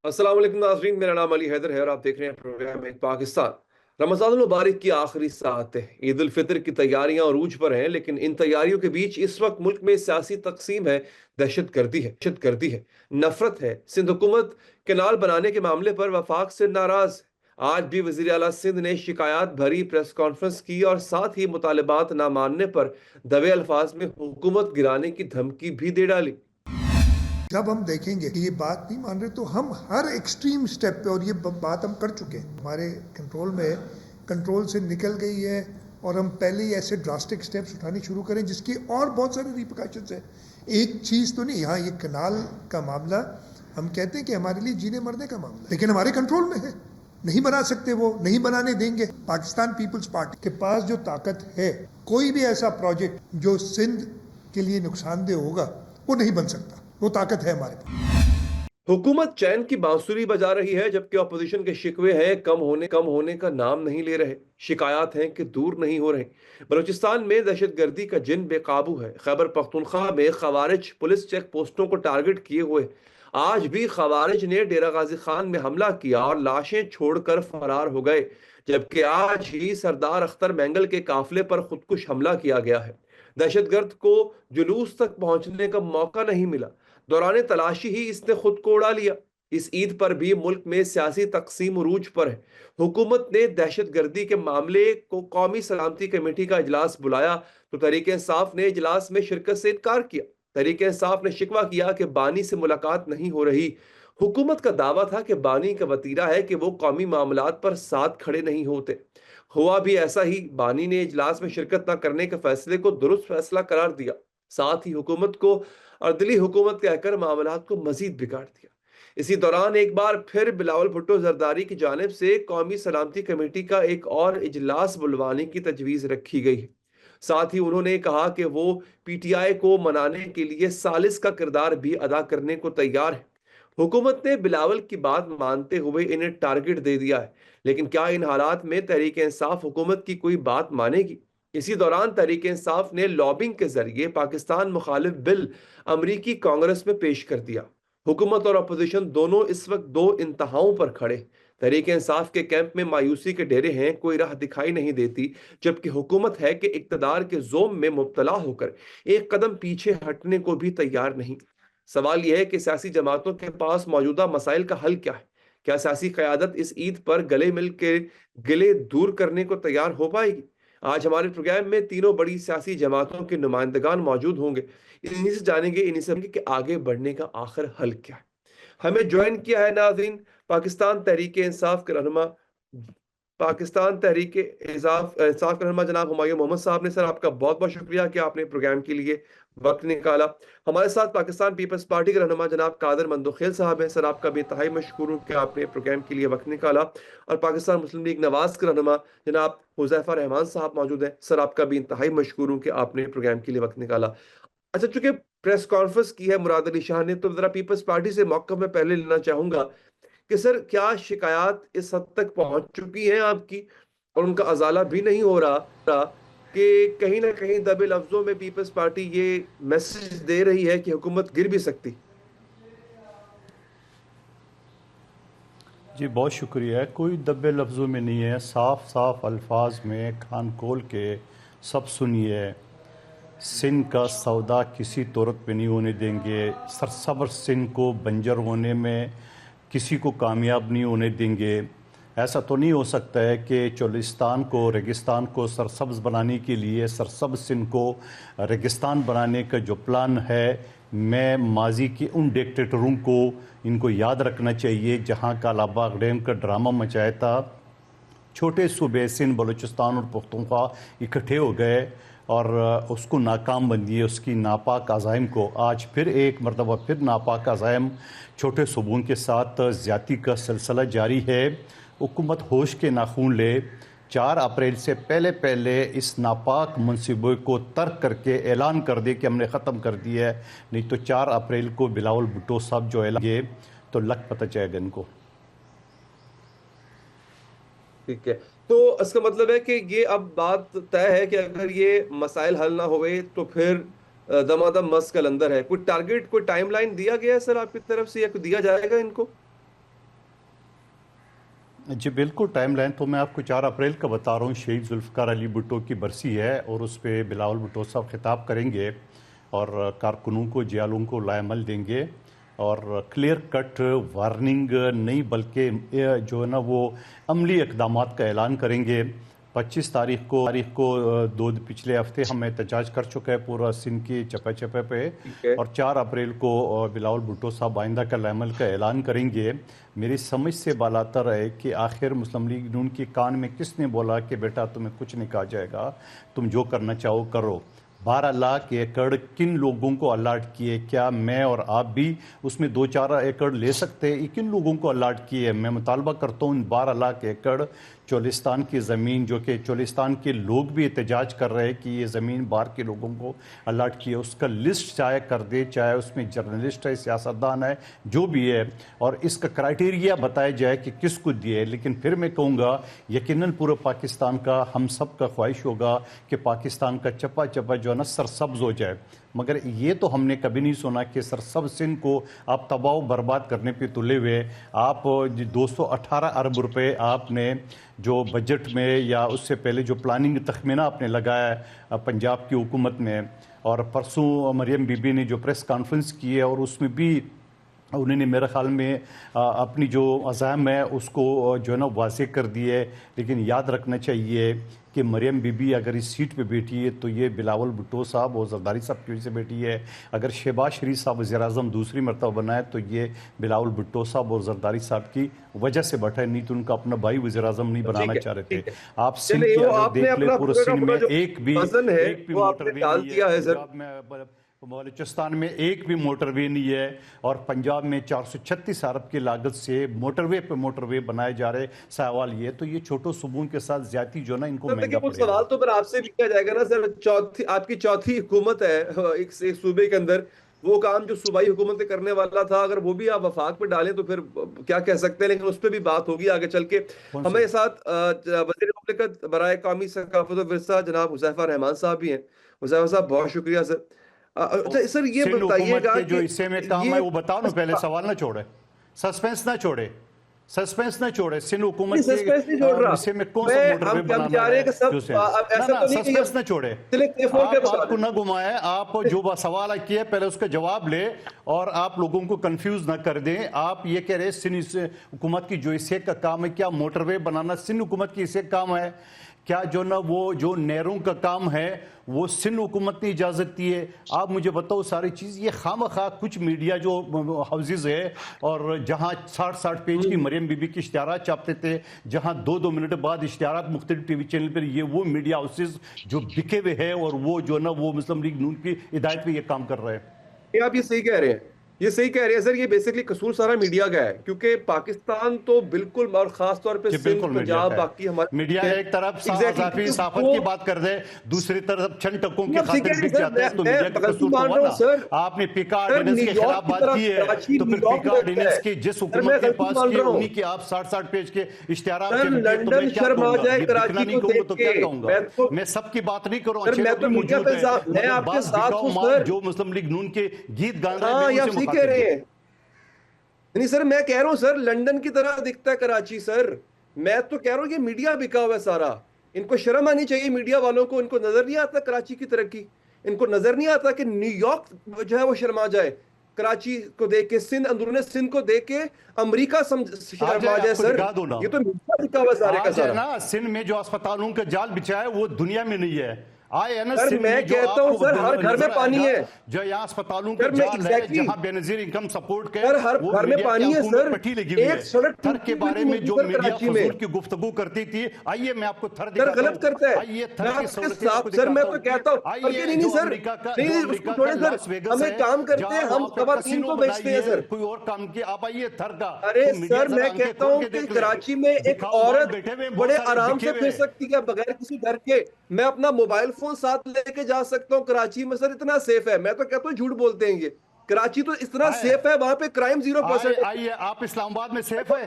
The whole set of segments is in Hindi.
अस्सलाम वालेकुम नाज़रीन, मेरा नाम अली हैदर है और आप देख रहे हैं प्रोग्राम एक पाकिस्तान। रमज़ानुल मुबारक की आखिरी सात है। ईद उल फितर की तैयारियां अरूज पर हैं, लेकिन इन तैयारियों के बीच इस वक्त मुल्क में सियासी तकसीम है, दहशत गर्दी है, नफरत है। सिंध हुकूमत केनाल बनाने के मामले पर वफाक से नाराज है। आज भी वजीर आला सिंध ने शिकायत भरी प्रेस कॉन्फ्रेंस की और साथ ही मुतालबात ना मानने पर दबे अल्फाज में हुकूमत गिराने की धमकी भी दे डाली। जब हम देखेंगे कि ये बात नहीं मान रहे तो हम हर एक्सट्रीम स्टेप पे, और ये बात हम कर चुके हैं, हमारे कंट्रोल में, कंट्रोल से निकल गई है और हम पहले ही ऐसे ड्रास्टिक स्टेप्स उठाने शुरू करें जिसकी और बहुत सारे रिपरकशंस हैं। एक चीज़ तो नहीं, यहाँ ये कनाल का मामला हम कहते हैं कि हमारे लिए जीने मरने का मामला, लेकिन हमारे कंट्रोल में है, नहीं बना सकते, वो नहीं बनाने देंगे। पाकिस्तान पीपल्स पार्टी के पास जो ताकत है, कोई भी ऐसा प्रोजेक्ट जो सिंध के लिए नुकसानदेह होगा वो नहीं बन सकता, वो ताकत है हमारे पास। हुकूमत चैन की बांसुरी बजा रही है, जबकि अपोजिशन के शिकवे हैं कम होने का नाम नहीं ले रहे। शिकायत हैं कि दूर नहीं हो रहे। बलूचिस्तान में दहशतगर्दी का जिन बेकाबू है। खैबर पख्तूनख्वा में खवारिज पुलिस चेक पोस्टों को टारगेट किए हुए। आज भी खवारिज ने डेरा गाजी खान में हमला किया और लाशें छोड़कर फरार हो गए, जबकि आज ही सरदार अख्तर मैंगल के काफिले पर खुदकुश हमला किया गया है। दहशतगर्द को जुलूस तक पहुंचने का मौका नहीं मिला। दौरान तलाशी ही इसने खुद को उड़ा लिया। इस ईद पर भी मुल्क में सियासी तकसीम उरूज पर है। हुकूमत ने दहशतगर्दी के मामले को कौमी सलामती कमेटी का इजलास बुलाया तो तहरीक इंसाफ ने इजलास में शिरकत से इनकार किया। तहरीक इंसाफ ने शिकवा किया कि बानी से मुलाकात नहीं हो रही। हुकूमत का दावा था कि बानी का वतीरा है कि वो कौमी मामलात पर साथ खड़े नहीं होते। हुआ भी ऐसा ही। बानी ने इजलास में शिरकत न करने के फैसले को दुरुस्त फैसला करार दिया। साथ ही हुकूमत को और दिल्ली हुकूमत कहकर मामलात को मजीद बिगाड़ दिया। इसी दौरान एक बार फिर बिलावल भुट्टो जरदारी की जानिब से कौमी सलामती कमेटी का एक और इजलास बुलवाने की तजवीज रखी गई है। साथ ही उन्होंने कहा कि वो पीटीआई को मनाने के लिए सालिस का किरदार भी अदा करने को तैयार है। हुकूमत ने बिलावल की बात मानते हुए इन्हें टारगेट दे दिया है, लेकिन क्या इन हालात में तहरीक इंसाफ हुकूमत की कोई बात मानेगी? इसी दौरान तहरीक इंसाफ ने लॉबिंग के जरिए पाकिस्तान मुखालिफ बिल अमरीकी कांग्रेस में पेश कर दिया। हुकूमत और अपोजिशन दोनों इस वक्त दो इंतहाओं पर खड़े। तहरीक इंसाफ के कैंप में मायूसी के डेरे हैं, कोई राह दिखाई नहीं देती, जबकि हुकूमत है कि इक्तदार के जोम में मुब्तला होकर एक कदम पीछे हटने को भी तैयार नहीं। सवाल यह है कि सियासी जमातों के पास मौजूदा मसाइल का हल क्या है? क्या सियासी क़यादत इस ईद पर गले मिल के गिले दूर करने को तैयार हो पाएगी? आज हमारे प्रोग्राम में तीनों बड़ी सियासी जमातों के नुमाइंदगान मौजूद होंगे। इन्हीं से जानेंगे कि आगे बढ़ने का आखिर हल क्या है। हमें ज्वाइन किया है नाज़रीन पाकिस्तान तहरीक इंसाफ के रहनुमा पाकिस्तान तहरीक इंसाफ के रहनुमा जनाब हुमायूं मोहम्मद साहब ने। सर, आपका बहुत बहुत शुक्रिया कि आपने प्रोग्राम के लिए वक्त निकाला। हमारे साथ पाकिस्तान पीपल्स पार्टी के रहनुमा जनाब कादर मंदोखेल साहब हैं। सर, आपका भी इंतहाई मशकूर हूँ कि आपने प्रोग्राम के लिए वक्त निकाला। और पाकिस्तान मुस्लिम लीग नवाज के रहनुमा जनाब हुजैफा रहमान साहब मौजूद हैं। सर, आपका भी इंतहाई मशकूर हूँ कि आपने प्रोग्राम के लिए वक्त निकाला। अच्छा, चूंकि प्रेस कॉन्फ्रेंस की है मुराद अली शाह ने, तो जरा पीपल्स पार्टी से मौका में पहले लेना चाहूंगा कि सर, क्या शिकायत इस हद तक पहुंच चुकी है आपकी और उनका अजाला भी नहीं हो रहा कि कहीं ना कहीं दबे लफ्जों में पीपल्स पार्टी ये मैसेज दे रही है कि हुकूमत गिर भी सकती? जी बहुत शुक्रिया। कोई दबे लफ्ज़ों में नहीं है, साफ साफ अल्फाज में खान खोल के सब सुनिए। सिंध का सौदा किसी तौरत पे नहीं होने देंगे। सरसब्र सिंध को बंजर होने में किसी को कामयाब नहीं होने देंगे। ऐसा तो नहीं हो सकता है कि चोलिस्तान को, रेगिस्तान को सरसब्ज बनाने के लिए सरसब्ज सिंध को रेगिस्तान बनाने का जो प्लान है, मैं माजी के उन डिक्टेटरों को इनको याद रखना चाहिए जहां कालाबाग डैम का ड्रामा मचाया था। छोटे सूबे सिंध, बलूचिस्तान और पुख्तूनख्वा इकट्ठे हो गए और उसको नाकाम बन दिए। उसकी नापाक अज़ाइम को आज फिर एक मरतबा फिर नापाक अज़ाइम छोटे सूबों के साथ ज़्यादती का सिलसिला जारी है। हुकूमत होश के नाखून ले। 4 अप्रैल से पहले पहले इस नापाक मनसूबे को तर्क करके ऐलान कर दे कि हमने ख़त्म कर दिया है, नहीं तो 4 अप्रैल को बिलावल भुट्टो साहब जो ऐलान तो लग पता चलेगा इनको। ठीक है, तो इसका मतलब है कि ये अब बात तय है कि अगर ये मसाइल हल ना हुए तो फिर दमादम मस्क कलंदर है। कोई टारगेट, कोई टाइमलाइन दिया गया है सर आपकी तरफ से, या कोई दिया जाएगा इनको? जी बिल्कुल, टाइम लाइन तो मैं आपको 4 अप्रैल का बता रहा हूँ। शहीद जुल्फ़िकार अली भुट्टो की बरसी है और उस पे बिलावल भुट्टो साहब खिताब करेंगे और कारकुनों को, जियालों को लाएमल देंगे और क्लियर कट वार्निंग नहीं बल्कि जो है ना वो अमली इक़दामात का ऐलान करेंगे। 25 तारीख को पिछले हफ्ते हम एहतजाज कर चुका है पूरा सिंध के चप्पे चप्पे पे, ठीक है। और 4 अप्रैल को बिलावल भुट्टो साहब आइंदा का लाएमल का ऐलान करेंगे। मेरी समझ से बालातर है कि आखिर मुस्लिम लीग नून के कान में किसने बोला कि बेटा तुम्हें कुछ नहीं कहा जाएगा, तुम जो करना चाहो करो। 12 लाख एकड़ किन लोगों को अलाट किए? क्या मैं और आप भी उसमें 2-4 एकड़ ले सकते हैं? किन लोगों को अलाट किए? मैं मुतालबा करता हूँ 12 लाख एकड़ चोलिस्तान की ज़मीन, जो कि चोलिस्तान के लोग भी एहतजाज कर रहे हैं कि ये ज़मीन बाहर के लोगों को अलाट की है, उसका लिस्ट चाहे कर दे, चाहे उसमें जर्नलिस्ट है, सियासतदान है, जो भी है, और इसका क्राइटेरिया बताया जाए कि किसको दिए। लेकिन फिर मैं कहूँगा यकीनन पूरे पाकिस्तान का, हम सब का ख्वाहिश होगा कि पाकिस्तान का चप्पा चप्पा जो है ना सरसब्ज हो जाए, मगर ये तो हमने कभी नहीं सुना कि सरसब्ज सिंध को आप तबाह बर्बाद करने पे तुले हुए। आप 218 अरब रुपए आपने जो बजट में या उससे पहले जो प्लानिंग तखमीना आपने लगाया है पंजाब की हुकूमत में, और परसों मरियम बीबी ने जो प्रेस कॉन्फ्रेंस की है और उसमें भी उन्होंने मेरे ख्याल में अपनी जो अज़ाम है उसको जो है ना वाज़ेह कर दी है। लेकिन याद रखना चाहिए कि मरियम बीबी अगर इस सीट पे बैठी है तो ये बिलावल भुट्टो साहब और जरदारी साहब की वजह से बैठी है। अगर शहबाज शरीफ साहब वज़ीर-ए-आज़म दूसरी मरतबा बनाए तो ये बिलावल भुट्टो साहब और जरदारी साहब की वजह से बैठा है, नहीं तो उनका अपना भाई वज़ीर-ए-आज़म नहीं बनाना चाह रहे थे। आप सिंध की अगर देख ले, पूरे सिंध में एक भी मोटरवे नहीं है, पंजाब में बलूचिस्तान में एक भी मोटरवे नहीं है, और पंजाब में 436 अरब की लागत से मोटरवे पे मोटरवे बनाए जा रहे। सवाल ये तो ये छोटो सूबों के साथ ज्यादा जो ना इनको महंगा पड़ेगा। सवाल तो फिर आपसे भी किया जाएगा ना सर, आपकी चौथी हुकूमत है एक सूबे के अंदर, वो काम जो सूबाई हुकूमत करने वाला था अगर वो भी आप वफाक पे डालें तो फिर क्या कह सकते हैं। लेकिन उस पर भी बात होगी आगे चल के। हमारे साथ वज़ीर मुमलिकत बराए कौमी सकाफत और विरसा जनाब हुज़ैफा रहमान साहब भी हैं। हुज़ैफा साहब बहुत शुक्रिया सर। अच्छा सर ये बताइएगा जो हिस्से में काम है वो बताओ ना, पहले सवाल ना छोड़े, सस्पेंस ना छोड़े, सस्पेंस ना छोड़े। सिंध हुकूमत के हिस्से में कौन सा मोटरवे बनाना है? सस्पेंस ना छोड़े, आपको ना घुमाए, आप जो सवाल किए पहले उसका जवाब ले और आप लोगों को कंफ्यूज ना कर दें। आप ये कह रहे सिंध हुकूमत की जो हिस्से का काम है, क्या मोटरवे बनाना सिंध हुकूमत की हिस्से का काम है? क्या जो ना वो जो नहरों का काम है वो सिंध हुकूमत ने इजाज़त दी है? आप मुझे बताओ सारी चीज़। ये खामखा कुछ मीडिया जो हाउसेज है और जहाँ 60-60 पेज की मरियम बीबी की इश्तिहारात छापते थे, जहाँ 2-2 मिनट बाद इश्तिहारात मुख्तलिफ टीवी चैनल पर, ये वो मीडिया हाउसेज जो बिके हुए हैं और वो जो ना वो मुस्लिम लीग नून की हिदायत पे ये काम कर रहे हैं। आप ये सही कह रहे हैं, ये सही कह रहे हैं सर। ये बेसिकली कसूर सारा मीडिया का है, क्योंकि पाकिस्तान तो बिल्कुल, और खास तौर पे सिंध, पंजाब, बाकी हमारे मीडिया एक तरफ साफत की बात कर दे, दूसरी तरफ छन टकों की खातिर बिक जाते हैं, तो मीडिया का कसूर तो हुआ ना। आपने पीका ऑर्डिनेंस के खिलाफ बात की है तो फिर पीका ऑर्डिनेंस की जिस हुकूमत के पास की उन्हीं की आप 60-60 पेज के इश्तिहारात के लंदन शर्म आ जाए कराची को देख तो क्या कहूंगा? मैं सबकी बात नहीं करूं, मैं तो मीडिया के साथ, मैं आपके साथ हूं सर। जो मुस्लिम लीग नून के गीत गा रहे हैं कह रहे हैं। नहीं सर, मैं कह रहा हूं सर लंदन की तरह दिखता है कराची सर। मैं तो कह रहा हूं ये मीडिया बिका हुआ है सारा। इनको शर्म आनी चाहिए मीडिया वालों को। इनको नजर नहीं आता कराची की तरक्की, इनको नजर नहीं आता कि न्यूयॉर्क जो है वो शर्मा जाए कराची को देख के, सिंध, अंदरूनी सिंध को देख के अमेरिका शर्मा जाए सर। ये तो मीडिया बिका हुआ सारे का सारा ना। सिंध में जो अस्पतालों का जाल बिछा है वो दुनिया में नहीं है। आए है ना सर, मैं कहता हूं सर हर घर में पानी है, जो यहाँ अस्पतालों का जाल है, जहाँ बेनजीर इनकम सपोर्ट के सर हर घर में पानी है सर। पट्टी लगी हुई है। थर के बारे में जो मीडिया फजूल की गुफ्तगू करती थी, आइए मैं आपको थर दिखाता हूं। गलत करता है। आइए थर के सर मैं तो कहता हूं नहीं सर, नहीं छोड़े सर, हमें काम करते हैं, हम खवातीन को बेचते हैं सर। कोई और काम की आप आइए थर का। अरे सर मैं कहता हूं कि कराची में एक औरत बड़े आराम से फिर सकती है बगैर किसी डर के। मैं अपना मोबाइल फोन साथ लेके जा सकता हूँ कराची में सर, इतना सेफ है। मैं तो कहता हूँ झूठ बोलते हैं ये, कराची तो इतना सेफ है, वहां पे क्राइम 0%। आइए आप इस्लामाबाद में सेफ है,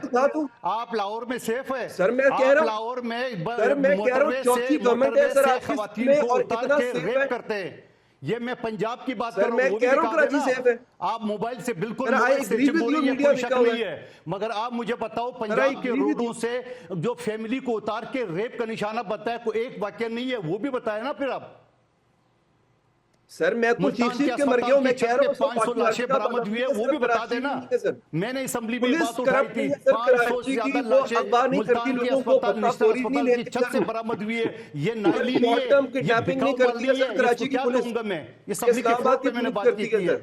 आप लाहौर में सेफ है सर। मैं कह रहा हूँ लाहौर में सर, मैं कह रहा हूँ चौथी गवर्नमेंट है सर, खवातीन को उतार के रेप करते हैं। ये मैं पंजाब की बात सर, कर रहा मैं हूं, वो भी कह रहा हूं दिखा कराची देना। सेफ है। आप मोबाइल से बिल्कुल सर, I मोबाइल agree से with बोल you, रही है, मीडिया कोई शक लिखा हुआ नहीं है। है, मगर आप मुझे बताओ I पंजाब के agree with रोडों you। से जो फैमिली को उतार के रेप का निशाना बताया, कोई एक वाक्य नहीं है, वो भी बताया ना फिर आप। सर, मैं तो चीख मुल्तान के चीख के मर गया अस्पताल हूं, की मैं कह छत रहा पे हूं सब 500 बाकी लाशें हकीकत बरामद हुई है, वो सर, भी बता कराची देना। नहीं है सर। मैंने असेंबली में ये पुलिस बात उठाई करप्ट थी, नहीं है सर, 500 से कराची की ज्यादा वो लाशें अगवा नहीं करती मुल्तान के लोगों को, अस्पताल, निस्तर बदतमीजी नहीं अस्पताल की लेके छत से सर। बरामद हुई है। ये सर, नाइली नहीं शॉर्ट टर्म है, ये किडनैपिंग नहीं बिकाऊ माल करती नहीं है सर है, कराची इसको की क्या पुलिस। कहूंगा मैं, ये असेंबली के इस्लामाबाद फ्लोर की पे मैंने पुलिस बात करती की है है। सर।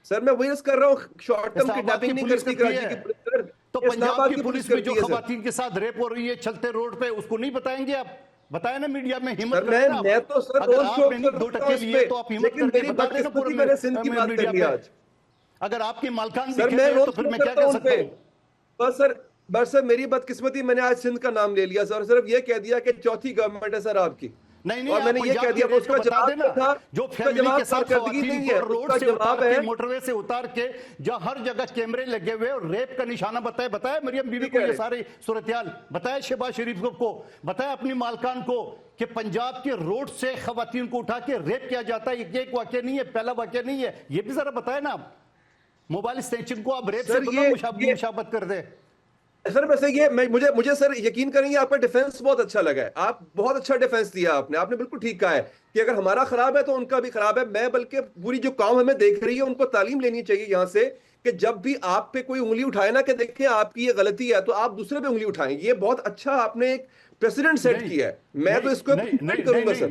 सर, मैं वही कर रहा हूँ, शॉर्ट टर्म इस्लामाबाद की किडनैपिंग नहीं पुलिस करती करती कराची है, की पुलिस सर। तो पंजाब इस्लामाबाद की की पुलिस पुलिस में जो करती है सर। खवातीन के साथ रेप हो रही है चलते रोड पे, उसको नहीं बताएंगे आप? बताया ना मीडिया में, हिम्मत सर, करें ना आप। मैं तो सर अगर रोड शो आपने नहीं कर दो सकता हूँ टके इस लिए पे, तो आप हिम्मत लेकिन करके मेरी बता देना पूरे बदकिस्मती मैंने सिंध की बात मीडिया कर ली पे। आज। अगर आपकी मालकान भी सर, खेल मैं रहे हो तो रोज फिर शो मैं क्या करता कह हूँ उन सकता पे। हूँ? बस सर मेरी बदकिस्मती, मैंने आज सिंध का नाम ले लिया सर, सिर्फ ये कह दिया कि चौथी गवर्नमेंट है सर आपकी। नहीं नहीं, और आप मैंने ये पंजाब कह की दिया, रेट उसका तो बता जवाब देना। क्या था? जो उसका फैमिली जवाब के साथ कारकर्दगी खवातीन नहीं को है, रोड उसका से जवाब उतार के, है। मोटरवे से उतार के, जहां हर जगह कैमरे लगे हुए और रेप का निशाना बताया मरियम बीवी ठीक को, है। ये सारी सूरत-ए-हाल बताया, शहबाज शरीफ को बताया, अपनी मालकान को, कि पंजाब के रोड से खवातीन को उठा के रेप किया जाता है। ये एक वाक्य नहीं है, पहला वाक्य नहीं है, ये भी जरा बताया ना आप। मोबाइल स्नैचिंग को आप रेप से सर, तो ना ये मुशाबत कर दे। सर वैसे ये मुझे सर यकीन करेंगे, आपका डिफेंस बहुत अच्छा लगा है। आप बहुत अच्छा डिफेंस दिया आपने बिल्कुल ठीक कहा है कि अगर हमारा खराब है तो उनका भी खराब है। मैं बल्कि पूरी जो काम हमें देख रही है उनको तालीम लेनी चाहिए यहाँ से, कि जब भी आप पे कोई उंगली उठाए ना, कि देखें आपकी ये गलती है तो आप दूसरे पे उंगली उठाएं। ये बहुत अच्छा आपने एक प्रेसिडेंट सेट किया है। मैं तो इसको करूंगा सर।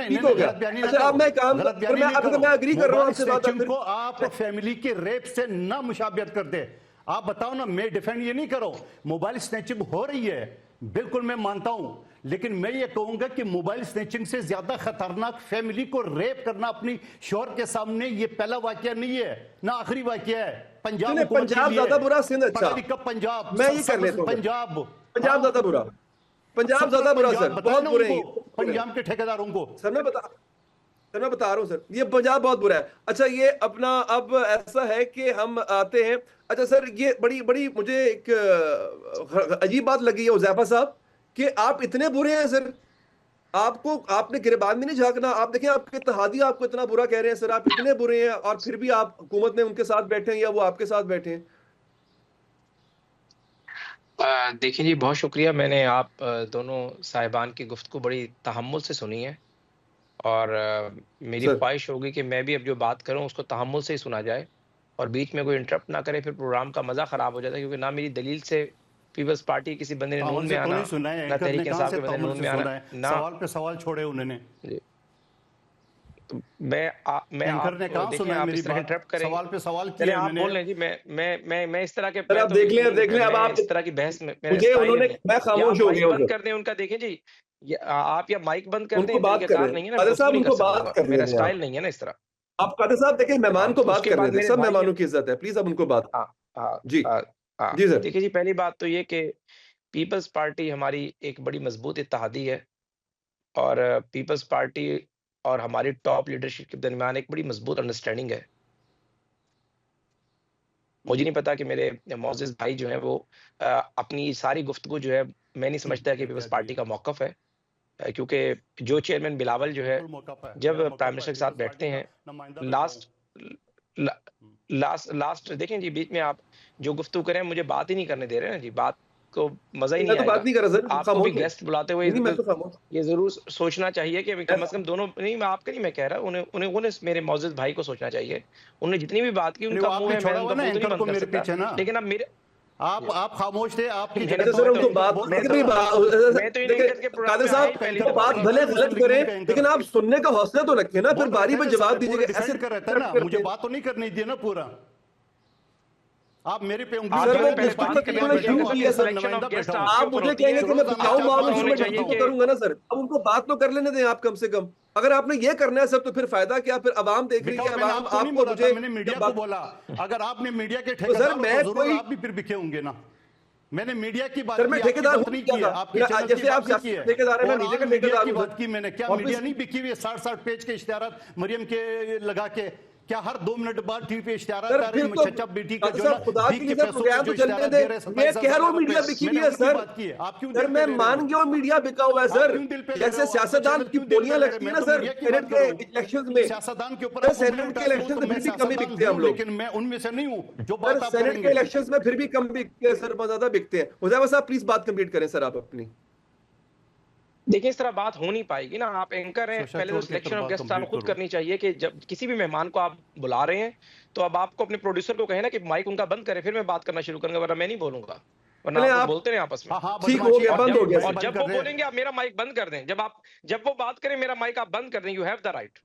ठीक हो गया। अच्छा, अब मैं काम गलत मैं अब मैं एग्री कर रहा हूँ आपसे बात। को आप फैमिली के रेप से ना मुशाबियत कर दे। आप बताओ ना, मैं डिफेंड ये नहीं करो, मोबाइल स्नैचिंग हो रही है, बिल्कुल मैं मानता हूं, लेकिन मैं ये कहूंगा कि मोबाइल स्नैचिंग से ज्यादा खतरनाक फैमिली को रेप करना अपनी शोहर के सामने, ये पहला वाकया नहीं है ना आखिरी वाकया है। पंजाब ज्यादा बुरा, सिंध अच्छा। पंजाब, मैं ये कर लेता हूं। पंजाब ज्यादा बुरा, पंजाब ज्यादा बुरा सर, बहुत बुरे हैं पंजाब के ठेकेदारों को। सर मैं बता रहा हूँ सर, ये पंजाब बहुत बुरा है। अच्छा, ये अपना अब ऐसा है कि हम आते हैं। अच्छा सर, ये बड़ी मुझे एक अजीब बात लगी है हुज़ैफा साहब, कि आप इतने बुरे हैं सर। आपने गिरबान में नहीं झांकना। आप देखें, आपके इत्तेहादी आपको इतना बुरा कह रहे हैं सर, आप इतने बुरे हैं और फिर भी आप हुकूमत में उनके साथ बैठे हैं या वो आपके साथ बैठे हैं। देखिए जी, बहुत शुक्रिया। मैंने आप दोनों साहिबान की गुफ्तगू बड़ी तहम्मुल से सुनी है, और मेरी ख्वाहिश होगी कि मैं भी अब जो बात करूं उसको तहम्मुल से ही सुना जाए और बीच में कोई इंटरप्ट ना करे, फिर प्रोग्राम का मज़ा ख़राब हो जाता है। क्योंकि ना मेरी दलील से पीपल्स पार्टी किसी बंदे ने नून में आना, ना तहरीक इंसाफ के बंदे ने नून में आना, ना सवाल पे सवाल छोड़े उन्होंने। तो मैं आप देखिए, आप इस तरह इंटरप्ट करें, सवाल पे सवाल चलिए आप बोल रहे जी। मैं इस तरह के, आप देख लें अब आप इस तरह की बहस में मैं खामोश हो गया बंद कर दें उनका। देखें जी, आप या माइक बंद कर दें, बात कर नहीं है ना, कादिर साहब, उनको बात कर मेरा स्टाइल नहीं है ना इस तरह। आप कादिर साहब देखें, मेहमान को बात करने दें, सब मेहमानों की इज्जत है, प्लीज अब उनको बात। जी जी सर। देखिए जी, पहली बात तो ये कि पीपल्स पार्टी हमारी एक बड़ी मजबूत इत्तेहादी है, और पीपल्स पार्टी और हमारी टॉप लीडरशिप के दरमियान एक बड़ी मजबूत अंडरस्टैंडिंग है। मुझे नहीं पता कि मेरे मोअज़्ज़िज़ भाई जो हैं वो अपनी सारी गुफ्तगू जो है, मैं नहीं समझता कि पीपल्स पार्टी का मौक़िफ़ है, क्योंकि जो चेयरमैन बिलावल जो है, जब प्राइम मिनिस्टर के साथ बैठते हैं, लास्ट देखें जी, बीच में आप जो गुफ्तगू करें मुझे बात ही नहीं करने दे रहे हैं जी, बात को मज़ा ही नहीं आएगा। बात नहीं कर रहा सर, आपको भी गेस्ट बुलाते हुए तो ये जरूर सोचना चाहिए कि कम से कम दोनों, नहीं मैं आपका नहीं मैं कह रहा, उन्हें मेरे मोअज़्ज़िज़ भाई को सोचना चाहिए। उन्होंने जितनी भी बात की उनका मुंह है, मैं उनका मुंह नहीं बंद कर सकता, लेकिन अब मेरे आप खामोश थे, आपकी सर उनको बात कादिर साहब बात भले गलत करें, लेकिन आप सुनने का हौसला तो रखें ना, फिर बारी में जवाब दीजिएगा। ऐसे कर रहता है ना, मुझे बात तो नहीं करनी थी ना पूरा। आप मेरे पे आप मुझे कहेंगे कि मैं बताऊं करूंगा ना सर, अब उनको बात तो कर लेने दें आप कम से कम। अगर आपने ये करना है सर तो फिर फायदा क्या, फिर अवाम देख रही है, अवाम आपको, मुझे मैंने मीडिया को बोला, अगर आपने मीडिया के ठेकेदार मैं जरूर आप भी फिर बिके होंगे ना। मैंने मीडिया की बात सर, मैं ठेकेदार नहीं की, आपके जैसे आप ठेकेदार हैं, मैं मीडिया का ठेकेदार की बात की मैंने। क्या मीडिया नहीं बिकी हुई है 60-60 पेज के इश्तिहारात मरियम के लगा के? क्या हर 2 मिनट बाद टीवी पे इश्तिहार सर आ रहे फिर हैं? तो चचा बेटी के जो सर ना खुदा के भीख लिए के सर पैसों पे प्रोग्राम जो तो चलने इश्तिहार दे। दे रहे हैं मैं 27,000 कह रहा हूँ रुपए, मीडिया बिकी हुई मैंने है उनकी सर। बात की है। आप क्यों सर दिल पे मैं ले रहे मान हो? गया हूँ मीडिया बिका हुआ है आप सर। क्यों दिल पे ले रहे जैसे हो? आपके सियासतदान चैनल की क्यों दिल पे बोलियां ले रहे हैं? लगती है मैं ना तो सर मीडिया की सेनेट बात कर के रहा हूँ। इलेक्शन में। सियासतदान के ऊपर सर आप उंगली सेनेट के उठाते हो इलेक्शन तो में मैं फिर भी कम ही सियासतदान बिकते हैं हम हूं, लोग। लेकिन मैं उनमें से नहीं हूं जो सर बात आप सेनेट के करेंगे। इलेक्शंस में फिर भी कम बिकते हैं सर, बहुत ज्यादा बिकते हैं। हुजैफा साहब प्लीज बात कंप्लीट करें सर आप अपनी। देखिए, इस तरह बात हो नहीं पाएगी ना, आप एंकर हैं, शोशा पहले तो छोड़ के फिर सिलेक्शन ऑफ बात गेस्ट आपको कंप्लीट खुद करो। करनी चाहिए कि जब किसी भी मेहमान को आप बुला रहे हैं, तो अब आपको अपने प्रोड्यूसर को कहें ना कि माइक उनका बंद करें, फिर मैं बात करना शुरू करूँगा, वरना मैं नहीं बोलूँगा, वरना चले आप लोग आप, बोलते रहे आपस में। हाँ हाँ, ठीक हो बदमाशी गया, आप बंद की हो गया भाई और सर। बंद जब कर वो रहे हैं। बोलेंगे आप मेरा माइक बंद कर दें, जब वो बात करें मेरा माइक आप बंद कर दें, you have the right.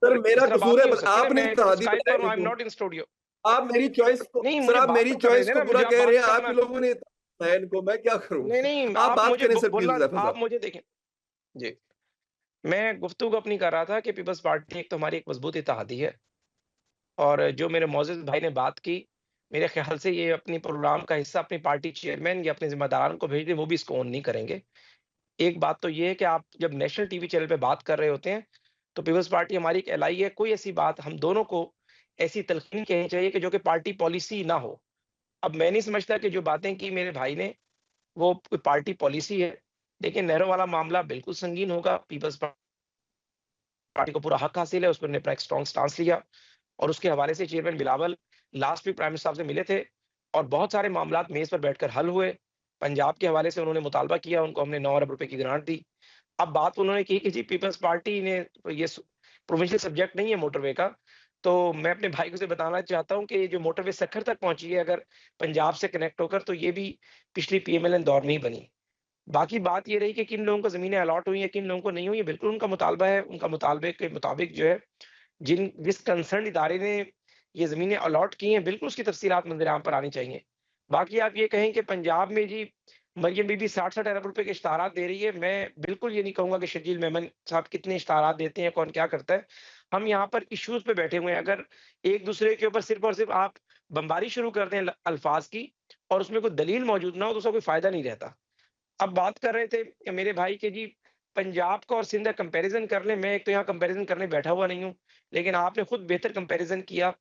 Sir इस मेरा तरह बात कसूर है, नहीं हो बस सकती ना, आपने मैं इत्तेहादी स्काइप बनाया पर हूँ, आई एम नहीं नॉट इन तो। स्टूडियो। आप मेरी चॉइस को नहीं, सर, मुझे आप बात मेरी तो करने चॉइस दें को ना, बुरा मुझे आप कह रहे बात हैं, आप करना। ही लोगों ने है इनको, मैं क्या करूं। नहीं, नहीं, आप आप बात मुझे करें सर प्लीज बोलना, हुजैफा आप साहब। मुझे देखें। जी, मैं गुफ्तगू अपनी कर रहा था कि पीपल्स पार्टी एक तो हमारी एक मजबूत इत्तेहादी है, और जो मेरे मोअज़्ज़िज़ भाई ने बात की, मेरे ख़्याल से ये अपनी प्रोग्राम का हिस्सा अपनी पार्टी चेयरमैन या अपने ज़िम्मेदारान को भेज दें, वो भी इसको ऑन नहीं करेंगे। एक बात तो ये है कि आप जब नेशनल टीवी चैनल पे बात कर रहे होते हैं, तो पीपल्स पार्टी हमारी एक एलआई है, कोई ऐसी बात हम दोनों को ऐसी तलक़ीन कहनी चाहिए कि जो कि पार्टी पॉलिसी ना हो। अब मैं नहीं समझता कि जो बातें की मेरे भाई ने, वो कोई पार्टी पॉलिसी है। देखिए, नहरों वाला मामला बिल्कुल संगीन होगा, पीपल्स पार्टी को पूरा हक हासिल है, उस पर उन्होंने अपना एक स्ट्रॉन्ग स्टांस लिया। और उसके हवाले से chairman Bilawal last week prime minister साहब से मिले थे, और बहुत सारे मामलात मेज़ पर बैठकर हल हुए। पंजाब के हवाले से उन्होंने मुतालबा किया, उनको हमने 9 अरब रुपए की ग्रांट दी। अब बात उन्होंने की कि जी पीपल्स पार्टी ने ये प्रोविंशियल सब्जेक्ट नहीं है मोटरवे का, तो मैं अपने भाई को से बताना चाहता हूँ कि ये जो मोटरवे सक्खर तक पहुँची है अगर पंजाब से कनेक्ट होकर, तो ये भी पिछली पीएमएलएन दौर में ही बनी। बाकी बात ये रही कि किन लोगों को ज़मीनें अलॉट हुई हैं, किन लोगों को नहीं हुई है, बिल्कुल उनका मुतालबा है, उनका मुतालबे के मुताबिक जो है, जिस कंसर्न इदारे ने ये ज़मीनें अलॉट की हैं, बिल्कुल उसकी तफ़सीलात मंज़र-आम पर आनी चाहिए। बाकी आप ये कहें कि पंजाब में जी मरियम बीबी 60-60 अरब रुपए के इश्तिहारात दे रही है, मैं बिल्कुल ये नहीं कहूँगा कि शर्जील मेमन साहब कितने इश्तिहारात देते हैं, कौन क्या करता है। हम यहाँ पर इश्यूज़ पे बैठे हुए हैं, अगर एक-दूसरे के ऊपर सिर्फ़ और सिर्फ़ आप बमबारी शुरू कर दें अल्फ़ाज़ की, और उसमें कोई दलील मौजूद ना हो, तो उसका कोई फ़ायदा नहीं रहता। अब बात कर रहे थे कि मेरे भाई के जी पंजाब का और सिंध का कंपैरिज़न कर लें, मैं एक तो यहाँ कंपैरिज़न करने बैठा हुआ नहीं हूँ, लेकिन आपने खुद बेहतर कंपैरिज़न किया,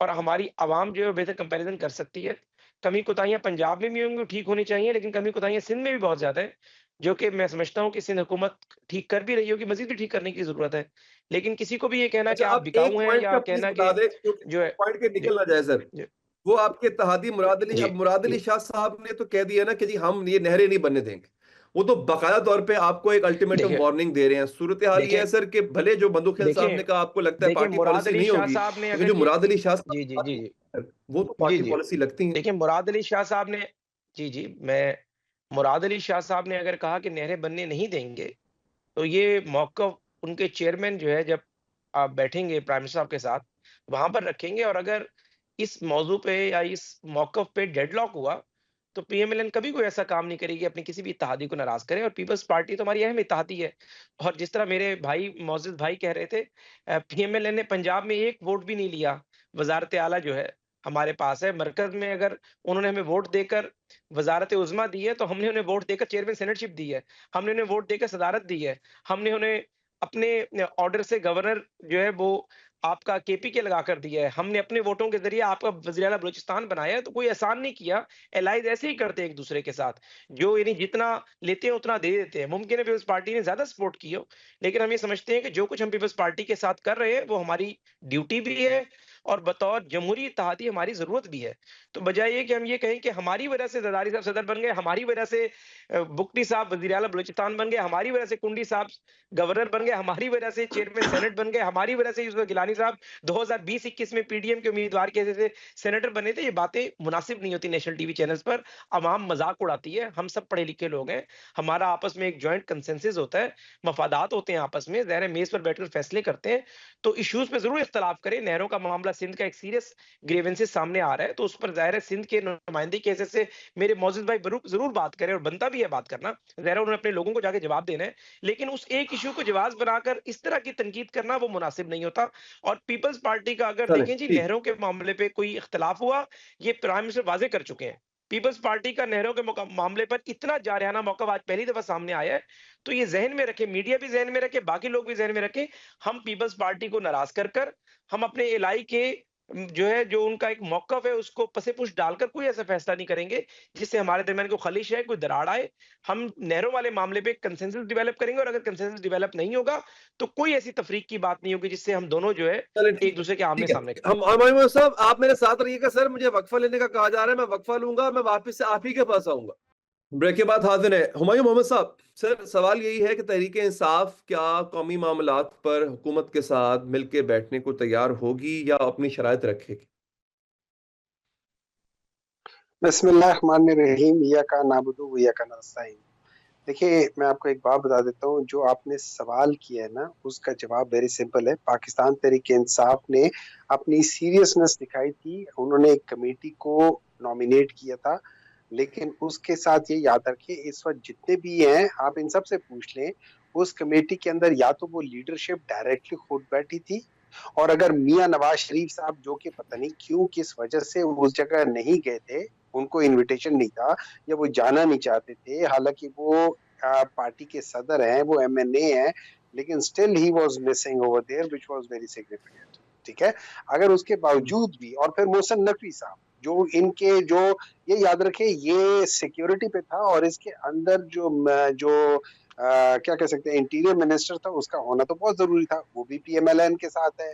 और हमारी आवाम जो है वो बेहतर कंपैरिज़न कर सकती है। कमी-कोताहियाँ पंजाब में भी होंगी, वो ठीक होनी चाहिए, लेकिन कमी-कोताहियाँ सिंध में भी बहुत ज़्यादा है, जो कि मैं समझता हूँ कि सिंध हुकूमत ठीक कर भी रही होगी, मज़ीद भी ठीक करने की ज़रूरत है। लेकिन किसी को भी ये कहना कि अच्छा आप आप एक बिकाऊ हैं, पॉइंट का या प्लीज कहना बता कि दें, क्योंकि जो है। पॉइंट के जी, निकल ना जाए सर। जी, वो आपके इत्तेहादी मुराद अली, जी, अब मुराद अली जी। शाह साहब ने तो कह दिया ना कि जी हम ये नहरें नहीं बनने देंगे। वो तो बाकायदा तौर पे आपको एक अल्टीमेटम देखिए, वार्निंग दे रहे हैं। सूरत हाल ये देखें, है सर कि भले जो बंदूखेल साहब देखें, ने कहा आपको लगता है देखिए पार्टी मुराद पॉलिसी अली नहीं शाह होगी, साहब ने लेकिन अगर जो ये। मुराद अली शाह साहब जी, की जी, बात जी, जी। है, वो तो जी, पार्टी जी। पॉलिसी लगती है। देखिए मुराद अली शाह साहब ने। जी, जी, मैं मुराद अली शाह साहब ने अगर कहा कि नहरें बनने नहीं देंगे, तो ये मौक़िफ़ उनके चेयरमैन जो है, जब आप बैठेंगे प्राइम मिनिस्टर साहब के साथ, वहाँ पर रखेंगे, और अगर इस मौज़ू पे या इस मौक़िफ़ पे डेडलॉक हुआ, तो पीएमएलएन कभी कोई ऐसा काम नहीं करेगी अपने किसी भी इत्तेहादी को नाराज़ करे, और पीपल्स पार्टी तो हमारी अहम इत्तेहादी है। और जिस तरह मेरे भाई मोअज़्ज़िज़ भाई कह रहे थे, पीएमएलएन ने पंजाब में एक वोट भी नहीं लिया। वज़ारत आला जो है हमारे पास है, मरकज़ में अगर उन्होंने हमें वोट देकर वज़ारत उज़्मा दी है, तो हमने उन्हें वोट देकर चेयरमैन सेनेटशिप दी है। हमने उन्हें वोट देकर सदारत दी है। हमने उन्हें अपने ऑर्डर से गवर्नर जो है वो आपका केपीके लगा कर दिया है। हमने अपने वोटों के ज़रिए आपका वज़ीर आला बलूचिस्तान बनाया है, तो कोई एहसान नहीं किया। एलाइज़ ऐसे ही करते हैं एक-दूसरे के साथ, जो यानी जितना लेते हैं उतना दे देते हैं। मुमकिन है पीपल्स पार्टी ने ज़्यादा सपोर्ट की हो, लेकिन हम ये समझते हैं कि जो कुछ हम पीपल्स पार्टी के साथ कर रहे हैं, वो हमारी ड्यूटी भी है, और बतौर जमहूरी इत्तेहादी हमारी ज़रूरत भी है। तो बजाय ये कि हम ये कहें कि हमारी वजह से ज़रदारी साहब सदर बन गए, हमारी वजह से बुगटी साहब वज़ीर आला बलूचिस्तान बन गए, हमारी वजह से कुंडी साहब गवर्नर बन गए, हमारी वजह से चेयरमैन सेनेट बन गए, हमारी वजह से यूसुफ गिलानी साहब 2020-21 में पीडीएम के उम्मीदवार के जैसे सेनेटर बने थे। ये बातें मुनासिब नहीं होती नेशनल टीवी चैनल्स पर। अवाम मज़ाक उड़ाती है। हम सब पढ़े-लिखे लोग हैं। हमारा आपस में एक जॉइंट कंसेंसस होता है, मफादात होते हैं आपस में, ज़ाहिर है मेज़ पर बैठकर फैसले करते हैं। तो इश्यूज़ पे ज़रूर इख्तिलाफ करें। नहरों का मामला सिंध का एक सीरियस ग्रीवेंसेस सामने आ रहा है, तो उस पर ज़ाहिर है सिंध के नुमाइंदगी के हैसियत से मेरे मोअज़्ज़िज़ भाई ज़रूर बात करें, और बनता भी है बात करना। ज़ाहिर है उन्होंने अपने लोगों को जाके जवाब देना है। लेकिन उस एक इश्यू को जवाब बनाकर इस तरह की तनकीद करना वो मुनासिब नहीं होता। और पीपल्स पार्टी का अगर चलें देखें जी, ठीक। नहरों के मामले पे कोई इख्तिलाफ हुआ, ये प्राइम मिनिस्टर वाज़ेह कर चुके हैं पीपल्स पार्टी का नहरों के मामले पर इतना जारहाना मौक़िफ़ आज पहली दफ़ा सामने आया है, तो ये ज़हन में रखें, मीडिया भी ज़हन में रखे, बाकी लोग भी ज़हन में रखें, हम पीपल्स पार्टी को नाराज़ कर हम अपने इलाही के जो है, जो उनका एक मौक़िफ़ है, उसको पसे-पुश डालकर कोई ऐसा फ़ैसला नहीं करेंगे, जिससे हमारे दरमियान कोई ख़लिश है, कोई दरार आए। हम नहरों वाले मामले पे कंसेंसस डेवलप करेंगे और अगर कंसेंसस डेवलप नहीं होगा, तो कोई ऐसी तफ़रीक की बात नहीं होगी, जिससे हम दोनों जो है, चलें एक-दूसरे के ठीक है। आमने-सामने खड़े हम हमारे मोहम्मद साहब आप मेरे साथ रहिएगा सर, मुझे वक़्फ़ा लेने का कहा जा रहा है, मैं वक़्फ़ा लूँगा, मैं वापस से आप ही के पास आऊँगा। ब्रेक के बाद हाज़िर हैं। हुमायूं मोहम्मद साहब, सर सवाल यही है कि तहरीक-ए-इंसाफ क्या कौमी मामलात पर हुकूमत के साथ मिलके बैठने को तैयार होगी या अपनी शराइत रखेगी? बिस्मिल्लाहिर्रहमानिर्रहीम, इय्याका नअबुदु व इय्याका नस्तईन। देखिए, मैं आपको एक बात बता देता हूँ, जो आपने सवाल किया है ना, उसका जवाब वेरी सिंपल है। पाकिस्तान तहरीक-ए-इंसाफ ने अपनी सीरियसनेस दिखाई थी, उन्होंने एक कमेटी को नॉमिनेट किया था, लेकिन उसके साथ ये याद रखिए, इस वक़्त जितने भी हैं, आप इन सब से पूछ लें, उस कमेटी के अंदर या तो वो लीडरशिप डायरेक्टली खुद बैठी थी, और अगर मियाँ नवाज शरीफ साहब, जो कि पता नहीं क्यों, किस वजह से उस जगह नहीं गए थे, उनको इनविटेशन नहीं था या वो जाना नहीं चाहते थे, हालांकि वो पार्टी के सदर हैं, वो एमएनए हैं, लेकिन still he was missing over there, which was very significant. ठीक है, अगर उसके बावजूद भी, और फिर मोहसिन नकवी साहब, जो इनके जो ये याद रखें, ये सिक्योरिटी पे था, और इसके अंदर जो क्या कह सकते हैं, इंटीरियर मिनिस्टर था, उसका होना तो बहुत जरूरी था, वो भी पीएमएलएन के साथ है।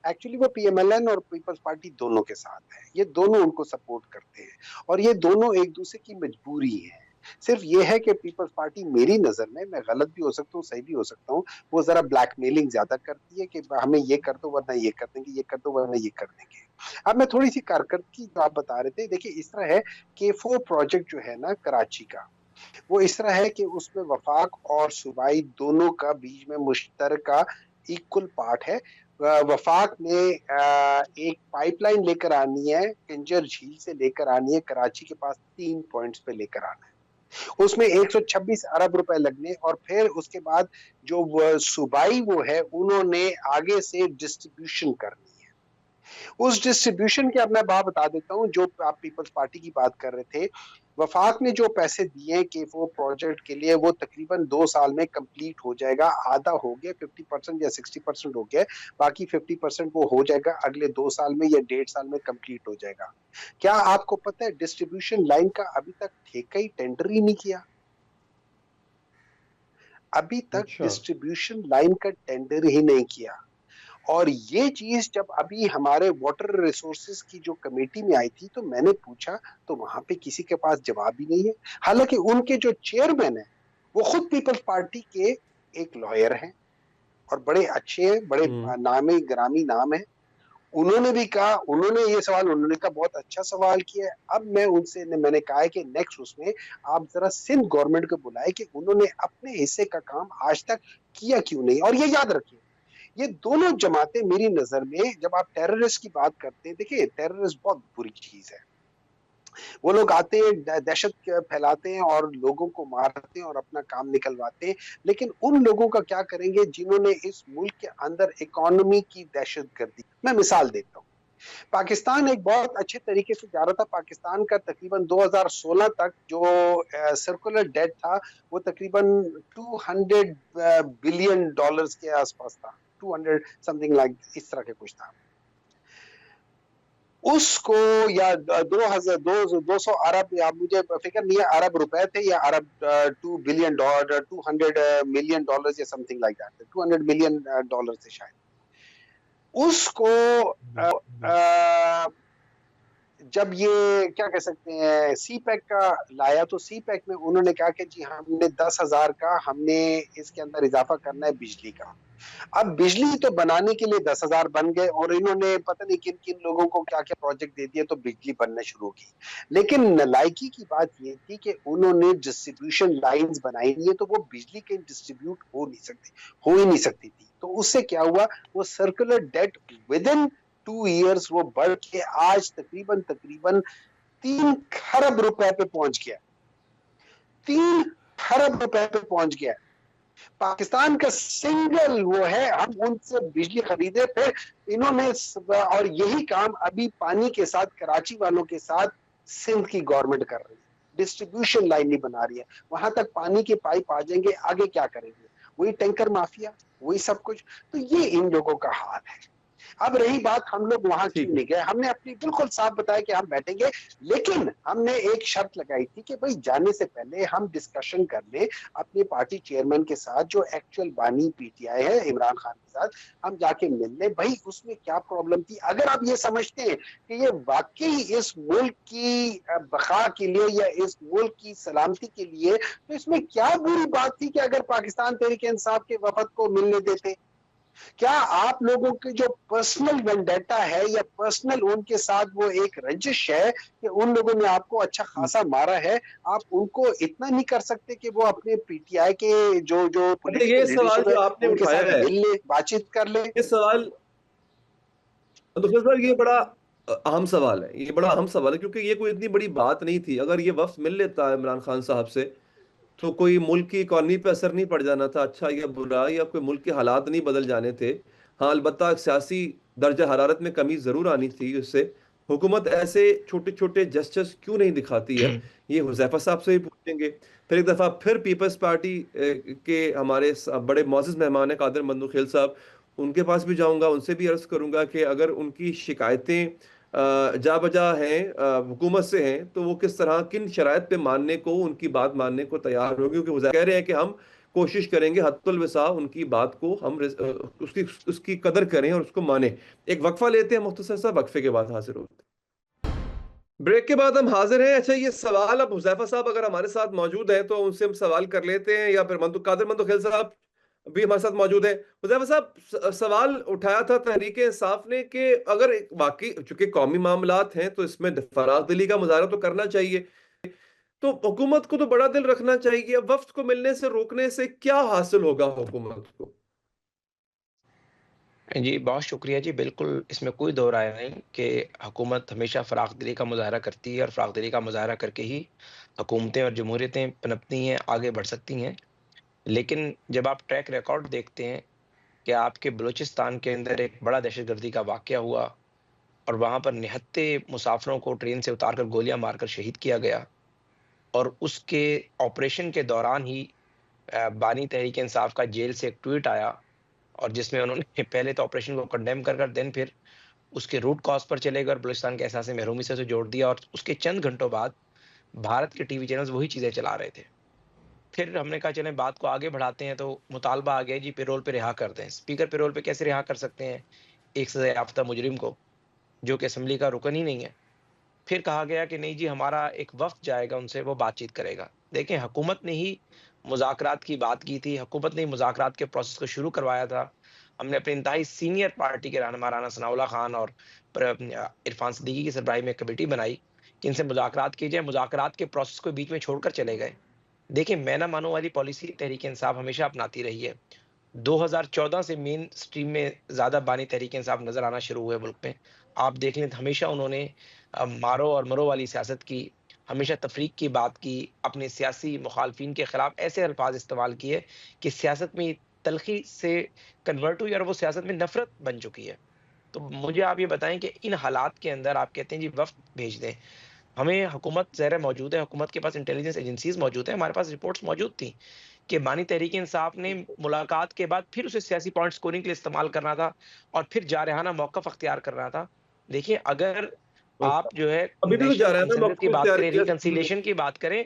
एक्चुअली वो पीएमएलएन और पीपल्स पार्टी दोनों के साथ है, ये दोनों उनको सपोर्ट करते हैं, और ये दोनों एक दूसरे की मजबूरी है। सिर्फ ये है कि पीपल्स पार्टी मेरी नजर में, मैं गलत भी हो सकता हूँ, सही भी हो सकता हूँ, वो जरा ब्लैकमेलिंग ज्यादा करती है कि हमें ये कर दो वरना ये कर देंगे, ये कर दो वरना ये कर देंगे। अब मैं थोड़ी सी कारकर्दगी जो आप बता रहे थे, देखिए इस तरह है कि K4 प्रोजेक्ट जो है ना कराची का, वो इस तरह है कि उसमें वफाक और सूबाई दोनों का बीच में मुश्तरका इक्वल पार्ट है। वफाक ने एक पाइपलाइन लेकर आनी है, किंजर झील से लेकर आनी है, कराची के पास 3 पॉइंट्स पे लेकर आना है, उसमें 126 अरब रुपए लगने, और फिर उसके बाद जो सूबाई वो है, उन्होंने आगे से डिस्ट्रीब्यूशन करनी है। उस डिस्ट्रीब्यूशन के अब मैं बात बता देता हूँ, जो आप पीपल्स पार्टी की बात कर रहे थे, वफाक ने जो पैसे दिए K4 प्रोजेक्ट के लिए, वो तकरीबन 2 साल में कंप्लीट हो जाएगा, आधा हो गया, 50% या 60% हो गया, बाकी 50% वो हो जाएगा अगले 2 साल में या 1.5 साल में कंप्लीट हो जाएगा। क्या आपको पता है डिस्ट्रीब्यूशन लाइन का अभी तक ठेका ही टेंडर ही नहीं किया, अभी तक अच्छा। डिस्ट्रीब्यूशन लाइन का टेंडर ही नहीं किया। और ये चीज जब अभी हमारे वाटर रिसोर्सेज की जो कमेटी में आई थी, तो मैंने पूछा, तो वहां पे किसी के पास जवाब ही नहीं है, हालांकि उनके जो चेयरमैन है, वो खुद पीपल्स पार्टी के एक लॉयर हैं, और बड़े अच्छे हैं, बड़े नामी ग्रामी नाम है। उन्होंने भी कहा, उन्होंने ये सवाल, उन्होंने कहा बहुत अच्छा सवाल किया है। अब मैं उनसे, मैंने कहा है कि नेक्स्ट उसमें आप जरा सिंध गवर्नमेंट को बुलाए कि उन्होंने अपने हिस्से का काम आज तक किया क्यों नहीं। और ये याद रखिए, ये दोनों जमातें मेरी नजर में, जब आप टेररिस्ट की बात करते हैं, देखिए टेररिस्ट बहुत बुरी चीज है, वो लोग आते हैं, दहशत फैलाते हैं और लोगों को मारते हैं और अपना काम निकलवाते हैं, लेकिन उन लोगों का क्या करेंगे जिन्होंने इस मुल्क के अंदर इकोनॉमी की दहशत गर्दी। मैं मिसाल देता हूँ, पाकिस्तान एक बहुत अच्छे तरीके से जा रहा था, पाकिस्तान का तकरीबन 2016 तक जो सर्कुलर डेट था, वो तकरीबन 200 बिलियन डॉलर्स के आसपास था, 200 समथिंग लाइक इस तरह के कुछ था। उसको या 200 अरब, या मुझे फिक्र नहीं है अरब रुपए थे या अरब, 2 बिलियन डॉलर, 200 मिलियन डॉलर्स या something like that, 200 million dollar थे शायद। उसको जब ये क्या कह सकते हैं सी पैक का लाया, तो सी पैक में उन्होंने कहा कि जी हमने 10,000 का, हमने इसके अंदर इजाफा करना है बिजली का। अब बिजली तो बनाने के लिए 10,000 बन गए, और इन्होंने पता नहीं किन किन लोगों को क्या क्या प्रोजेक्ट दे दिया, तो बिजली बनना शुरू होगी। लेकिन नालायकी की बात ये थी कि उन्होंने डिस्ट्रीब्यूशन लाइंस बनाई नहीं है, तो वो बिजली के डिस्ट्रीब्यूट हो ही नहीं सकती थी। तो उससे क्या हुआ, वो circular debt with in 2 years वो बढ़ के आज तकरीबन 3 खरब रुपए पे पहुंच गया, 3 खरब रुपए पे पहुंच गया। पाकिस्तान का सिंगल वो है, हम उनसे बिजली खरीदे, फिर इन्होंने, और यही काम अभी पानी के साथ, कराची वालों के साथ सिंध की गवर्नमेंट कर रही है, डिस्ट्रीब्यूशन लाइन नहीं बना रही है, वहां तक पानी के पाइप आ जाएंगे, आगे क्या करेंगे? वही टैंकर माफिया, वही सब कुछ। तो ये इन लोगों का हाल है। अब रही बात, हम लोग वहां क्यों ठीक है। नहीं गए, हमने अपनी बिल्कुल साफ बताया कि हम बैठेंगे, लेकिन हमने एक शर्त लगाई थी कि भाई जाने से पहले हम डिस्कशन कर ले अपनी पार्टी चेयरमैन के साथ, जो एक्चुअल बानी पीटीआई है इमरान खान के साथ, हम जाके मिल ले भाई उसमें क्या प्रॉब्लम थी। अगर आप ये समझते हैं कि ये वाकई इस मुल्क की बका के लिए या इस मुल्क की सलामती के लिए, तो इसमें क्या बुरी बात थी कि अगर पाकिस्तान तहरीक इंसाफ के वफद को मिलने देते। क्या आप लोगों की जो पर्सनल वेंडेटा है या पर्सनल उनके साथ वो एक रंजिश है कि उन लोगों ने आपको अच्छा खासा मारा है, आप उनको इतना नहीं कर सकते कि वो अपने पीटीआई के जो जो अच्छा, ये पॉलिटिकल सवाल लीडरशिप है जो आपने उनके उठाया साथ है, मिल ले, बातचीत कर ले। ये सवाल तो सर ये बड़ा अहम सवाल है, ये बड़ा अहम सवाल है, क्योंकि ये कोई इतनी बड़ी बात नहीं थी। अगर ये वफ्द मिल लेता है इमरान खान साहब से, तो कोई मुल्क की इकॉनमी पे असर नहीं पड़ जाना था, अच्छा या बुरा, या कोई मुल्क के हालात नहीं बदल जाने थे। हाँ, अलबत्ता सियासी दर्जा हरारत में कमी ज़रूर आनी थी उससे। हुकूमत ऐसे छोटे छोटे जस्टिस क्यों नहीं दिखाती है, ये हुज़ैफा साहब से ही पूछेंगे। फिर एक दफ़ा फिर पीपल्स पार्टी के हमारे बड़े मोअज़्ज़ज़ मेहमान हैं कादिर मंदुखेल साहब, उनके पास भी जाऊंगा, उनसे भी अर्ज़ करूंगा कि अगर उनकी शिकायतें जा बजा हैं, हुकूमत से हैं, तो वो किस तरह किन शराइत पे मानने को, उनकी बात मानने को तैयार होगी। क्योंकि वो कह रहे हैं कि हम कोशिश करेंगे हत्तुल विसा उनकी बात को हम उसकी उसकी कदर करें और उसको माने। एक वक्फा लेते हैं मुख्तसर सा, वक्फे के बाद हाजिर होते हैं। ब्रेक के बाद हम हाजिर हैं। अच्छा, ये सवाल अब हुजैफा साहब अगर हमारे साथ मौजूद हैं तो उनसे हम सवाल कर लेते हैं, या फिर कादिर मंदुखेल साहब भी हमारे साथ मौजूद है। हुजैफा साहब, सवाल उठाया था तहरीक इंसाफ ने कि अगर वाकई चूंकि कौमी मामलात हैं तो इसमें फराख दिली का मुजाहरा तो करना चाहिए, तो हुकूमत को तो बड़ा दिल रखना चाहिए। अब वफ्द को मिलने से रोकने से क्या हासिल होगा हुकूमत को? जी, बहुत शुक्रिया जी। बिल्कुल, इसमें कोई दो राय नहीं कि हुकूमत हमेशा फ़राख़-दिली का मुज़ाहरा करती है और फ़राख़-दिली का मुज़ाहरा करके ही हुकूमतें और जमहूरियतें पनपती हैं, आगे बढ़ सकती हैं। लेकिन जब आप ट्रैक रिकॉर्ड देखते हैं कि आपके बलूचिस्तान के अंदर एक बड़ा दहशतगर्दी का वाक़या हुआ और वहाँ पर निहत्ते मुसाफ़िरों को ट्रेन से उतारकर गोलियाँ मारकर शहीद किया गया, और उसके ऑपरेशन के दौरान ही बानी तहरीक-ए-इंसाफ का जेल से एक ट्वीट आया, और जिसमें उन्होंने पहले तो ऑपरेशन को कंडेम कर देन फिर उसके रूट कॉज़ पर चले गए और बलूचिस्तान के एहसास महरूमी से उसे जोड़ दिया, और उसके चंद घंटों बाद भारत के टीवी चैनल्स वही चीज़ें चला रहे थे। फिर हमने कहा चलें बात को आगे बढ़ाते हैं, तो मुतालबा आ गया जी पैरोल पे रिहा कर दें। स्पीकर पैरोल पे कैसे रिहा कर सकते हैं एक सज़ा याफ्ता मुजरिम को, जो कि असेंबली का रुकन ही नहीं है। फिर कहा गया कि नहीं जी, हमारा एक वफ़्द जाएगा उनसे, वो बातचीत करेगा। देखें, हुकूमत ने ही मुज़ाकरात की बात की थी, हुकूमत ने ही मुज़ाकरात के प्रोसेस को शुरू करवाया था। हमने अपने इंतहाई सीनियर पार्टी के रहनुमा राना सनाउल्लाह खान और इरफान सिद्दीकी की सरबराही में कमेटी बनाई कि इनसे मुज़ाकरात किए जाएँ, मुज़ाकरात के प्रोसेस को बीच में छोड़कर चले गए। देखिए, मैं ना मानो वाली पॉलिसी तहरीक इंसाफ हमेशा अपनाती रही है। 2014 से मेन स्ट्रीम में ज़्यादा बानी तहरीक इंसाफ नज़र आना शुरू हुए मुल्क में। आप देख लें तो हमेशा उन्होंने मारो और मरो वाली सियासत की, हमेशा तफरीक की बात की, अपने सियासी मुखालफिन के खिलाफ ऐसे अल्फाज इस्तेमाल किए कि सियासत में तलखी से कन्वर्ट हुई और वो सियासत में नफ़रत बन चुकी है। तो मुझे आप ये बताएँ कि इन हालात के अंदर आप कहते हैं जी वफ़्द भेज दें। हमें हुकूमत ज़ाहिर है मौजूद है, हुकूमत के पास इंटेलिजेंस एजेंसीज़ मौजूद हैं, हमारे पास रिपोर्ट्स मौजूद थी कि बानी तहरीक इंसाफ ने मुलाकात के बाद फिर उसे सियासी पॉइंट स्कोरिंग के लिए इस्तेमाल करना था और फिर जारहाना मौक़िफ़ अख्तियार करना था। देखिए, अगर आप जो है अभी भी तो जा नेशनल रहा है ना, कंसेंसस की मौक़िफ़ बात इख्तियार करें, किया। रिकंसिलिएशन की बात करें,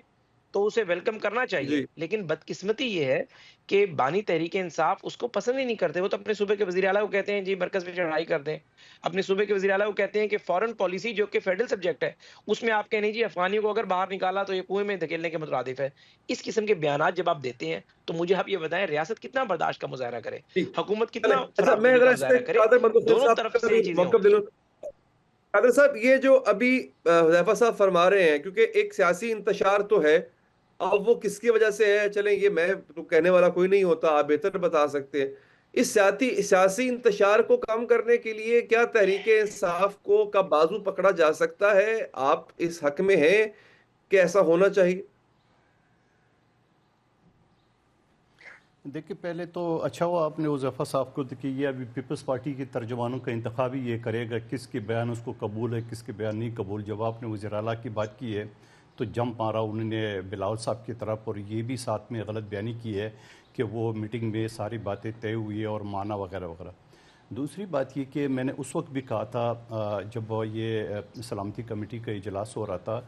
तो उसे वेलकम करना चाहिए। जी। लेकिन बदकिस्मती ये है कि बानी तहरीक इंसाफ उसको पसंद ही नहीं करते। वो तो अपने सूबे के वज़ीर आला को कहते हैं जी मरकज़ पे चढ़ाई कर दें। अपने सूबे के वज़ीर आला को कहते हैं कि फ़ॉरेन पॉलिसी जो कि फेडरल सब्जेक्ट है, उसमें आप कहें नहीं जी अफ़गानियों को अगर बाहर निकाला तो ये कुएँ में धकेलने के मुतरादिफ है। इस किस्म के बयानात जब आप देते हैं, तो मुझे आप ये बताएँ रियासत कितना बर्दाश्त का मुज़ाहरा करे? ठीक। हुकूमत चलें, कितना अच्छा, मैं फ़राख़-दिली ज़रा का इस पे मुज़ाहरा करे? कादिर मंदुखेल दोनों साहब तरफ का से भी ये चीज़ें मौक़िफ़ ले होंगी। लूँ। कादिर साहब, ये जो अभी हुज़ैफ़ा साहब फरमा रहे हैं, क्योंकि एक सियासी इंतशार तो है, अब वो किसकी वजह से है, चलें ये मैं तो कहने वाला कोई नहीं होता, आप बेहतर बता सकते हैं। इस सियासी सियासी इंतशार को कम करने के लिए क्या तहरीक इंसाफ को का बाजू पकड़ा जा सकता है? आप इस हक में हैं कि ऐसा होना चाहिए? देखिए, पहले तो अच्छा हुआ आपने उज़ैफ़ा साहब को, देखिए ये अभी पीपल्स पार्टी के तर्जुमानों का इंतखाब ही ये करेगा किसके बयान उसको कबूल है, किसके बयान नहीं कबूल। जब आपने वज़ीर आला की बात की है तो जंप मारा उन्होंने बिलावल साहब की तरफ, और ये भी साथ में गलत बयानी की है कि वो मीटिंग में सारी बातें तय हुई है और माना वगैरह वगैरह। दूसरी बात ये कि मैंने उस वक्त भी कहा था जब ये सलामती कमेटी का इजलास हो रहा था,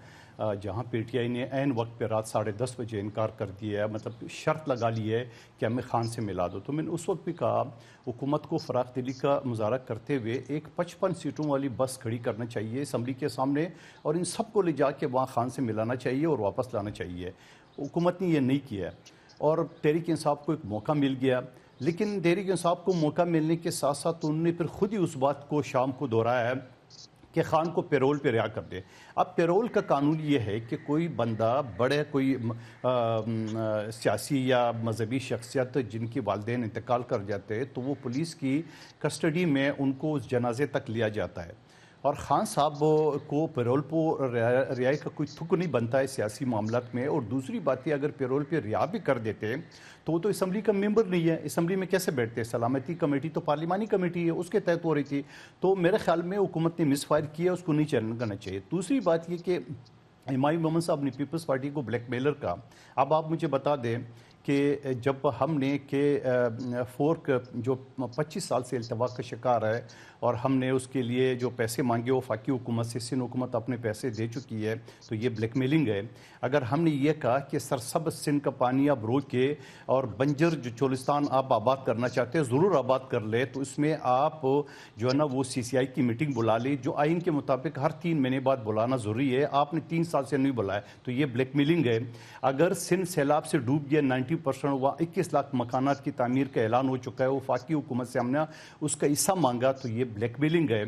जहाँ पीटीआई ने ऐन वक्त पे रात 10:30 बजे इनकार कर दिया है, मतलब शर्त लगा ली है कि हमें खान से मिला दो। तो मैंने उस वक्त भी कहा हुकूमत को फ़राख दिली का मुजाहरा करते हुए एक 55 सीटों वाली बस खड़ी करना चाहिए असम्बली के सामने, और इन सबको ले जाके वहाँ खान से मिलाना चाहिए और वापस लाना चाहिए। हुकूमत ने यह नहीं किया, और तहरीक इंसाफ को एक मौका मिल गया। लेकिन तहरीक इंसाफ को मौका मिलने के साथ साथ उन्होंने फिर खुद ही उस बात को शाम को दोहराया है कि खान को पैरोल पे रिहा कर दे। अब पैरोल का कानून ये है कि कोई बंदा बड़े कोई सियासी या मजहबी शख्सियत जिनके वालिदैन इंतकाल कर जाते हैं तो वो पुलिस की कस्टडी में उनको उस जनाजे तक लिया जाता है, और ख़ान साहब को पैरोल पर रिहाई का कोई तुक नहीं बनता है सियासी मामलात में। और दूसरी बात है, अगर पैरोल पर रिहा भी कर देते तो वो तो असम्बली का मेंबर नहीं है, असम्बली में कैसे बैठते? सलामती कमेटी तो पार्लिमानी कमेटी है, उसके तहत हो रही थी। तो मेरे ख्याल में हुकूमत ने मिसफायर किया, उसको नहीं चैलेंज करना चाहिए। दूसरी बात ये कि हुमायूं मोहम्मद साहब ने पीपल्स पार्टी को ब्लैकमेलर का, अब आप मुझे बता दें कि जब हमने के फोर्क जो 25 साल से अल्तवा का शिकार है और हमने उसके लिए जो पैसे मांगे वो फाकी हुकूमत से, सिंध हुकूमत अपने पैसे दे चुकी है, तो ये ब्लैकमेलिंग है। अगर हमने ये कहा कि सरसब्ज सिंध का पानी आप रोक के और बंजर जो चोलिस्तान आप आबाद करना चाहते हैं ज़रूर आबाद कर ले, तो इसमें आप जो है ना वो CCI की मीटिंग बुला ली, जो आइन के मुताबिक हर 3 महीने बाद बुलाना ज़रूरी है। आपने 3 साल से नहीं बुलाया, तो ये ब्लैकमेलिंग है। अगर सिंध सैलाब से डूब गया 90% हुआ, 21 लाख मकानात की तामीर का ऐलान हो चुका है, वो फाकी हुकूमत से हमने उसका हिस्सा मांगा, तो ये ब्लैकमेलिंग है।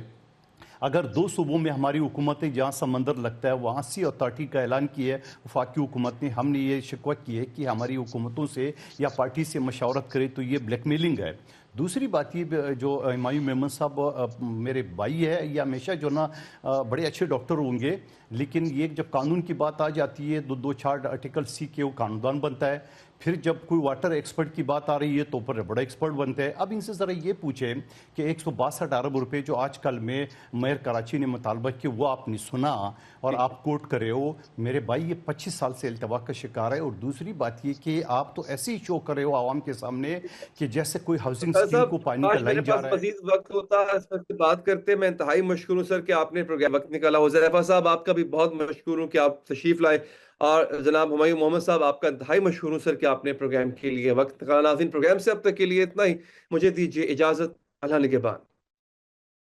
अगर 2 सूबों में हमारी हुकूमतें जहाँ समंदर लगता है वहाँ सी अथॉरिटी का ऐलान किया है वफाकी हुकूमत ने, हमने ये शिकवा की है कि हमारी हुकूमतों से या पार्टी से मशावरत करे, तो ये ब्लैकमेलिंग है। दूसरी बात ये जो हुमायूं मोहम्मद साहब मेरे भाई है, ये हमेशा जो ना बड़े अच्छे डॉक्टर होंगे, लेकिन ये जब कानून की बात आ जाती है 2-4 आर्टिकल सी के वो कानूनदान बनता है। फिर जब कोई वाटर एक्सपर्ट की बात आ रही है तो पर बड़ा एक्सपर्ट बनते हैं। अब इनसे ज़रा ये पूछें कि 162 अरब रुपये जो आजकल में मेयर कराची ने मुतालबा किया वो आपने सुना और आप कोर्ट करे हो। मेरे भाई ये 25 साल से अल्तवा का शिकार है। और दूसरी बात ये कि आप तो ऐसे ही शो कर रहे हो आवाम के सामने कि जैसे कोई हाउसिंग स्कीम को पानी का लाइन जा रहा है। मजीद वक्त होता है इस पर बात करते हैं। मैं इंतहाई मशहूर हूँ सर कि आपने प्रोग्राम वक्त निकाला। हुज़ैफा साहब आपका भी बहुत मशहूर हूँ कि आप तशरीफ लाए, और जनाब हुमायूं मोहम्मद साहब आपका इंतहाई मशहूर हूँ सर कि आपने प्रोग्राम के लिए वक्त निकाला। नाज़रीन, प्रोग्राम से अब तक के लिए इतना ही। मुझे दीजिए इजाजत। अल्लाह निगहबान।